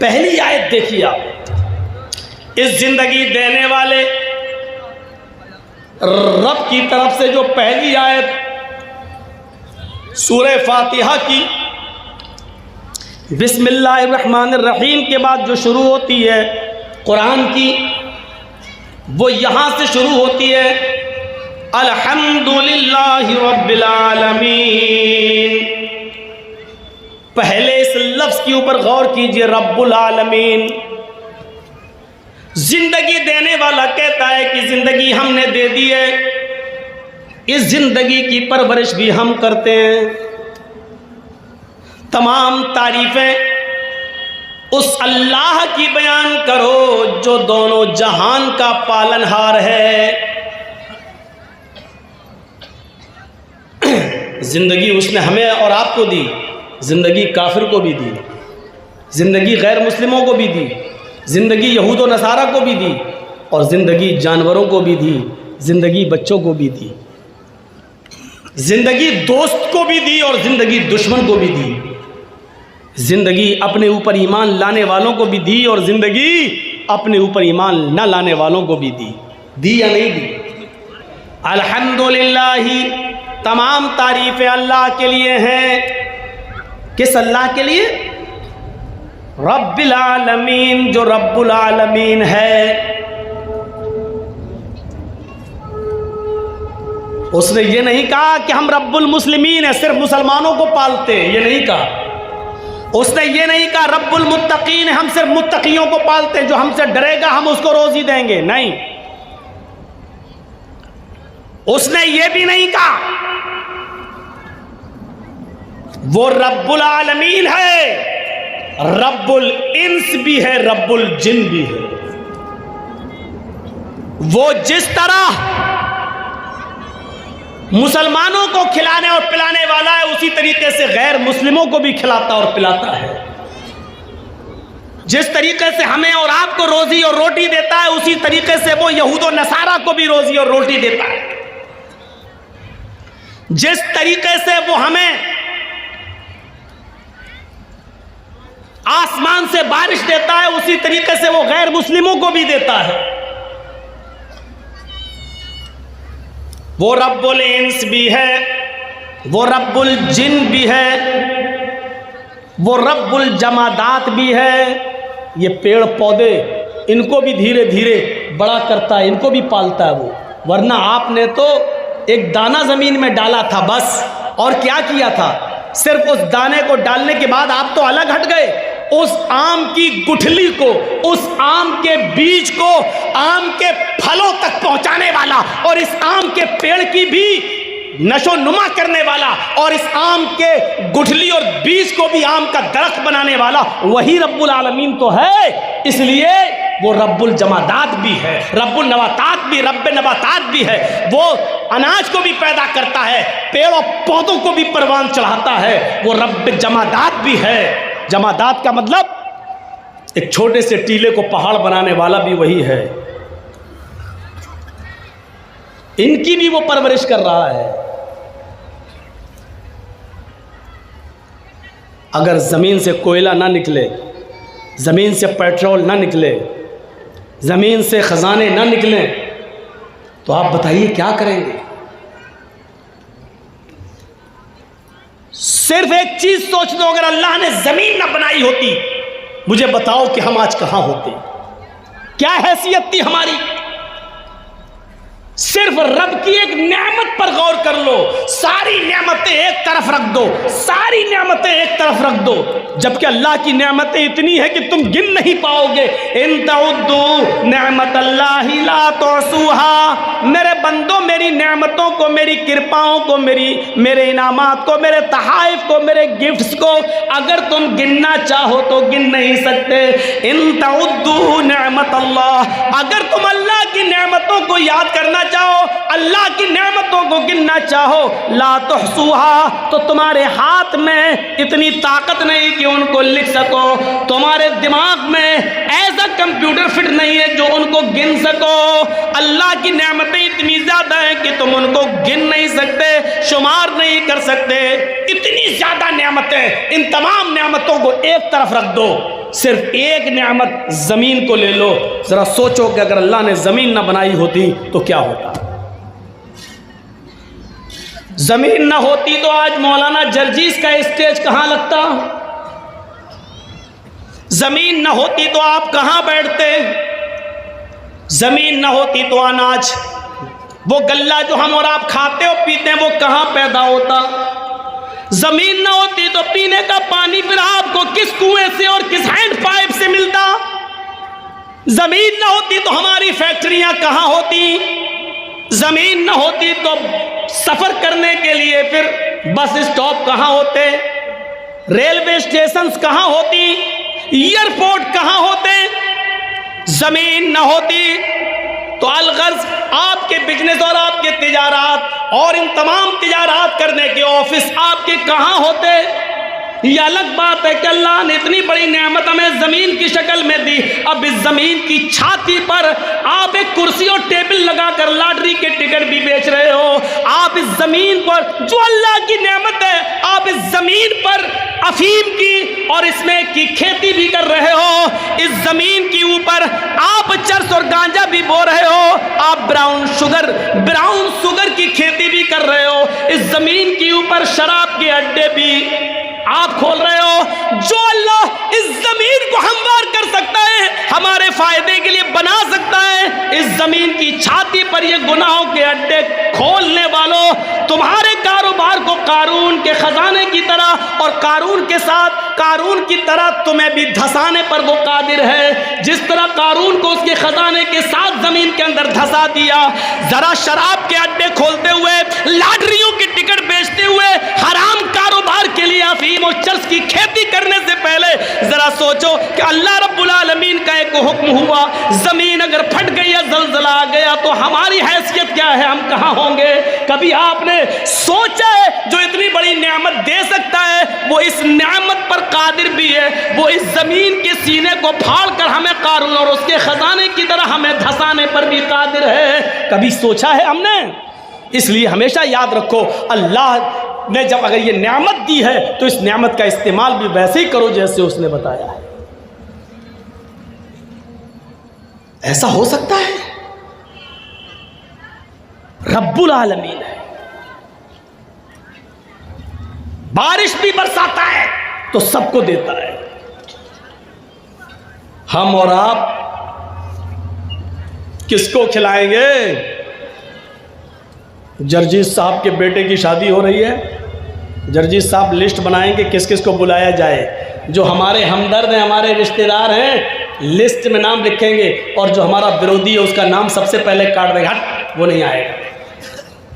पहली आयत देखिए आप, इस जिंदगी देने वाले रब की तरफ से जो पहली आयत सूरह फातिहा की बिस्मिल्लाहिर्रहमानिर्रहीम के बाद जो शुरू होती है कुरान की, वो यहाँ से शुरू होती है अल्हम्दुलिल्लाहि रब्बिल आलमीन। पहले इस लफ्ज़ के ऊपर गौर कीजिए, रब्बुल आलमीन। जिंदगी देने वाला कहता है कि जिंदगी हमने दे दी है, इस जिंदगी की परवरिश भी हम करते हैं। तमाम तारीफें उस अल्लाह की बयान करो जो दोनों जहान का पालनहार है। जिंदगी उसने हमें और आपको दी, जिंदगी काफिर को भी दी, जिंदगी गैर मुस्लिमों को भी दी, जिंदगी यहूद व नसारा को भी दी, और जिंदगी जानवरों को भी दी, जिंदगी बच्चों को भी दी, जिंदगी दोस्त को भी दी और जिंदगी दुश्मन को भी दी, जिंदगी अपने ऊपर ईमान लाने वालों को भी दी और जिंदगी अपने ऊपर ईमान न लाने वालों को भी दी या नहीं दी? अल्हम्दुलिल्लाह, तमाम तारीफें अल्लाह के लिए हैं। किस अल्लाह के लिए? रब्बिल आलमीन, जो रब्बुल आलमीन है। उसने ये नहीं कहा कि हम रब्बुल मुस्लिमीन है, सिर्फ मुसलमानों को पालते हैं, ये नहीं कहा। उसने ये नहीं कहा रब्बुल मुत्तकीन है, हम सिर्फ मुत्तकियों को पालते हैं, जो हमसे डरेगा हम उसको रोजी देंगे, नहीं। उसने ये भी नहीं कहा वो रब्बुल आलमीन है, रब्बुल इंस भी है, रब्बुल जिन भी है। वो जिस तरह मुसलमानों को खिलाने और पिलाने वाला है, उसी तरीके से गैर मुस्लिमों को भी खिलाता और पिलाता है। जिस तरीके से हमें और आपको रोजी और रोटी देता है, उसी तरीके से वो यहूद और नसारा को भी रोजी और रोटी देता है। जिस तरीके से वो हमें आसमान से बारिश देता है, उसी तरीके से वो गैर मुस्लिमों को भी देता है। वो रब्बुल इंस भी है, वो रब्बुल जिन भी है, वो रब्बुल जमादात भी है। ये पेड़ पौधे, इनको भी धीरे धीरे बड़ा करता है, इनको भी पालता है वो। वरना आपने तो एक दाना जमीन में डाला था बस, और क्या किया था? सिर्फ उस दाने को डालने के बाद आप तो अलग हट गए। उस आम की गुठली को, उस आम के बीज को आम के फलों तक पहुंचाने वाला, और इस आम के पेड़ की भी नशो नुमा करने वाला, और इस आम के गुठली और बीज को भी आम का दरख्त बनाने वाला, वही रब्बुल आलमीन तो है। इसलिए वो रब्बुल जमादात भी है, रब्बुल नबातात भी, रब्बे नबातात भी है। वो अनाज को भी पैदा करता है, पेड़ और पौधों को भी परवान चढ़ाता है। वो रब्बे जमादात भी है। जमादात का मतलब एक छोटे से टीले को पहाड़ बनाने वाला भी वही है। इनकी भी वो परवरिश कर रहा है। अगर जमीन से कोयला ना निकले, जमीन से पेट्रोल ना निकले, जमीन से खजाने ना निकले, तो आप बताइए क्या करेंगे? सिर्फ एक चीज सोच दो, अगर अल्लाह ने जमीन ना बनाई होती, मुझे बताओ कि हम आज कहां होते? क्या हैसियत थी हमारी? सिर्फ रब की एक नेमत पर गौर कर लो। सारी नेमतें एक तरफ रख दो, सारी नेमतें एक तरफ रख दो, जबकि अल्लाह की नेमतें इतनी है कि तुम गिन नहीं पाओगे। इन तउद्दू नेमत अल्लाहि ला तुहसूहा। मेरे बंदो, मेरी नेमतों को, मेरी कृपाओं को, मेरे इनामात को, मेरे तहाइफ को, मेरे गिफ्ट्स को अगर तुम गिनना चाहो तो गिन नहीं सकते। इन तउद्दू नेमत अल्लाह, अगर तुम अल्लाह की नेमतों को याद करना चाहो, अल्लाह की नेमतों को गिनना चाहो, ला तुहसूहा, तो तुम्हारे हाथ में इतनी ताकत नहीं कि उनको लिख सको। तुम्हारे दिमाग में ऐसा कंप्यूटर फिट नहीं है जो उनको गिन सको। अल्लाह की नेमतें इतनी ज्यादा हैं कि तुम उनको गिन नहीं सकते, शुमार नहीं कर सकते। इतनी ज्यादा नेमतें, इन तमाम नेमतों को एक तरफ रख दो। सिर्फ एक नेमत ज़मीन को ले लो, ज़रा सोचो कि अगर अल्लाह ने ज़मीन ना बनाई होती तो क्या होता। ज़मीन ना होती तो आज मौलाना जर्जीस का स्टेज कहाँ लगता, ज़मीन ना होती तो आप कहाँ बैठते, ज़मीन ना होती तो अनाज, वो गल्ला जो हम और आप खाते और पीते हैं, वो कहाँ पैदा होता। ज़मीन ना होती तो पीने का पानी फिर आपको किस कुएं से और किस हैंड पाइप से मिलता। ज़मीन ना होती तो हमारी फैक्ट्रियां कहाँ होती, ज़मीन ना होती तो सफ़र करने के लिए फिर बस स्टॉप कहाँ होते, रेलवे स्टेशन कहाँ होती, एयरपोर्ट कहाँ होते। ज़मीन ना होती तो अलगर्ज आपके बिजनेस और आपके तिजारात और इन तमाम तिजारात करने के ऑफिस आपके कहाँ होते। ये अलग बात है कि अल्लाह ने इतनी बड़ी नेमत हमें ज़मीन की शक्ल में दी, अब इस ज़मीन की छाती पर आप एक कुर्सी और टेबल लगाकर लॉटरी के टिकट भी बेच रहे हो। आप इस ज़मीन पर जो अल्लाह की नेमत है, आप इस ज़मीन पर अफीम की और इसमें की खेती भी कर रहे हो। इस ज़मीन के ऊपर आप चरस और गांजा भी बो रहे हो, आप ब्राउन शुगर की खेती भी कर रहे हो। इस ज़मीन के ऊपर शराब के अड्डे भी आप खोल रहे हो। जो अल्लाह इस जमीन को हमवार कर सकता है, हमारे फायदे के लिए बना सकता है, इस जमीन की छाती पर ये गुनाहों के अड्डे खोलने वालों, तुम्हारे कारोबार को कारून के खजाने की तरह और कारून के साथ कारून की तरह तुम्हें भी धसाने पर वो कादिर है। जिस तरह कारून को उसके खजाने के साथ जमीन के अंदर धसा दिया, जरा शराब के अड्डे खोलते हुए, लॉटरियों के टिकट बेचते हुए, हराम कारोबार के लिए अफीम और चर्च की खेती करने से पहले जरा सोचो कि अल्लाह रब्बुल आलमीन का एक हुक्म हुआ, जमीन अगर फट गई या जलजला आ गया तो हमारी हैसियत क्या है, हम कहाँ होंगे। कभी आपने सोचा है जो इतनी बड़ी नेमत दे सकता है वो इस नेमत पर कादिर भी है, वो इस जमीन के सीने को फाड़ कर हमें कारून और उसके खजाने की तरह हमें धसाने पर भी कादिर है। कभी सोचा है हमने? इसलिए हमेशा याद रखो, अल्लाह ने जब अगर ये नेमत दी है तो इस नेमत का इस्तेमाल भी वैसे ही करो जैसे उसने बताया है। ऐसा हो सकता है? रब्बुल आलमीन है, बारिश भी बरसाता है तो सबको देता है। हम और आप किसको खिलाएंगे? जर्जीस साहब के बेटे की शादी हो रही है, जर्जीस साहब लिस्ट बनाएंगे किस किस को बुलाया जाए। जो हमारे हमदर्द हैं, हमारे रिश्तेदार हैं, लिस्ट में नाम लिखेंगे और जो हमारा विरोधी है उसका नाम सबसे पहले काट देगा, हट वो नहीं आएगा।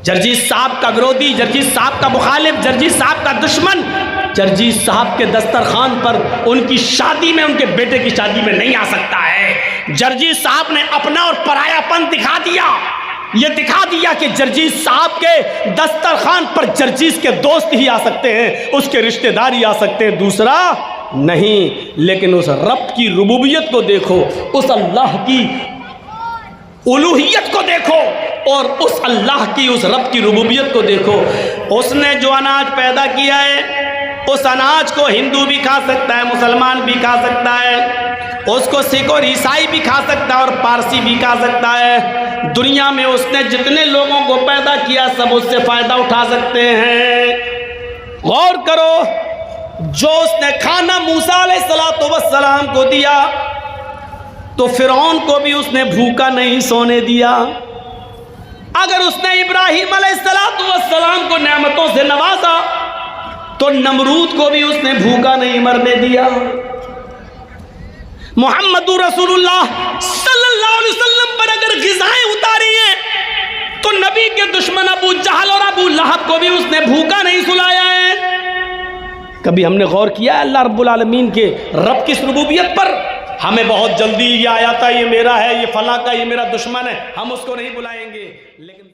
जर्जीस साहब का विरोधी, जर्जीस साहब का मुखालिफ, जर्जीस साहब का दुश्मन जर्जीस साहब के दस्तरखान पर उनकी शादी में, उनके बेटे की शादी में नहीं आ सकता है। जर्जीस साहब ने अपना और परायापन दिखा दिया। ये दिखा दिया कि जर्जीस साहब के दस्तरखान पर जर्जीस के दोस्त ही आ सकते हैं, उसके रिश्तेदार ही आ सकते हैं, दूसरा नहीं। लेकिन उस रब की रुबूबियत को देखो, उस अल्लाह की उलूहियत को देखो और उस अल्लाह की, उस रब की रुबूबियत को देखो। उसने जो अनाज पैदा किया है, उस अनाज को हिंदू भी खा सकता है, मुसलमान भी खा सकता है, उसको सिख और ईसाई भी खा सकता है और पारसी भी खा सकता है। दुनिया में उसने जितने लोगों को पैदा किया सब उससे फ़ायदा उठा सकते हैं। गौर करो, जो उसने खाना मूसा अलैहिस्सलाम को दिया तो फिरौन को भी उसने भूखा नहीं सोने दिया। अगर उसने इब्राहीम अलैहिस्सलाम को नेमतों से नवाजा तो नमरूद को भी उसने भूखा नहीं मरने दिया। मुहम्मदुर रसूलुल्लाह सल्लल्लाहु अलैहि वसल्लम पर अगर ग़िज़ाएं उतारी हैं तो नबी के दुश्मन अबू जहल और अबू लहब को भी उसने भूखा नहीं सुलाया है। कभी हमने गौर किया है अल्लाह रब्बुल आलमीन के रब की रुबूबियत पर? हमें बहुत जल्दी ये आया था, ये मेरा है, ये फला का, ये मेरा दुश्मन है, हम उसको नहीं बुलाएंगे, लेकिन